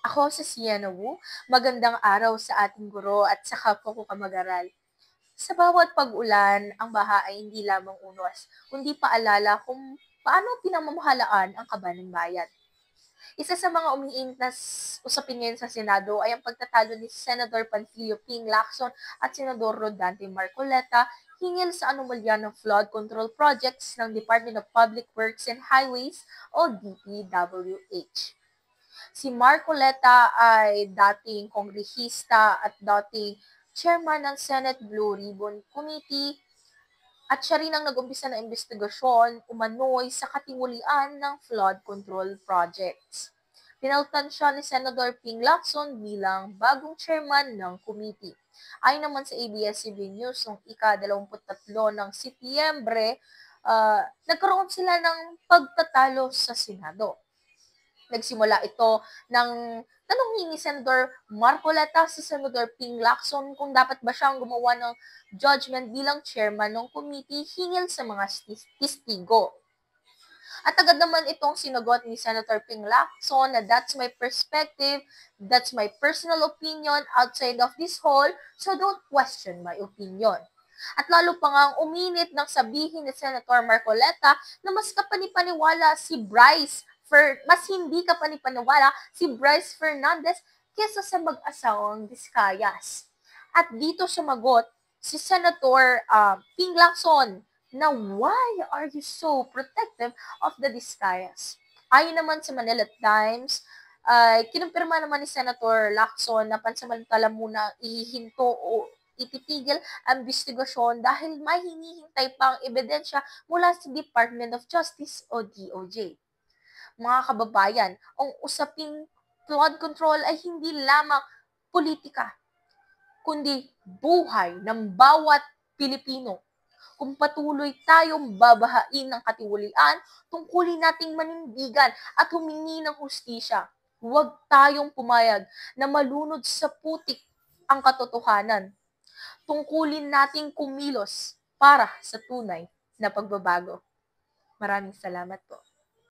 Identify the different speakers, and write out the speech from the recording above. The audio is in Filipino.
Speaker 1: Ako si Sienna Wu. Magandang araw sa ating guro at sa kapwa ko kamag-aral. Sa bawat pag-ulan, ang baha ay hindi lamang unos, kundi paalala kung paano pinamamahalaan ang kaban ng bayan. Isa sa mga umiinit na usapin ngayon sa Senado ay ang pagtatalo ni Senator Panfilio Ping Lacson at Senador Rodante Marcoleta hinggil sa anomalya ng flood control projects ng Department of Public Works and Highways o DPWH. Si Marcoleta ay dating kongrehista at dating chairman ng Senate Blue Ribbon Committee at siya rin ang nag-umpisa ng investigasyon umano'y sa katimulian ng flood control projects. Pinaltan siya ni Senator Ping Lacson bilang bagong chairman ng committee. Ayon naman sa ABS-CBN News, noong ika-23 ng Setyembre, nagkaroon sila ng pagtatalo sa Senado. Nagsimula ito ng tanongin ni Senator Marcoleta sa Senator Ping Lacson kung dapat ba siyang gumawa ng judgment bilang chairman ng committee hinggil sa mga testigo. At agad naman itong sinagot ni Senator Ping Lacson na that's my perspective, that's my personal opinion outside of this hall, so don't question my opinion. At lalo pa nga uminit nang sabihin ni Senator Marcoleta na mas kapanipaniwala si Bryce mas hindi ka panipaniwala si Bryce Fernandez kesa sa mag-asawang Discayas. At dito sumagot si Senator Ping Lacson na why are you so protective of the Discayas? Ayon naman sa Manila Times, kinumpirma naman ni Senator Lacson na pansamantala muna ihihinto o ititigil ang investigasyon dahil may hinihintay pang ebidensya mula sa Department of Justice o DOJ. Mga kababayan, ang usaping flood control ay hindi lamang politika, kundi buhay ng bawat Pilipino. Kung patuloy tayong babahain ng katiwalian, tungkulin nating manindigan at humingi ng hustisya. Huwag tayong pumayag na malunod sa putik ang katotohanan. Tungkulin nating kumilos para sa tunay na pagbabago. Maraming salamat po.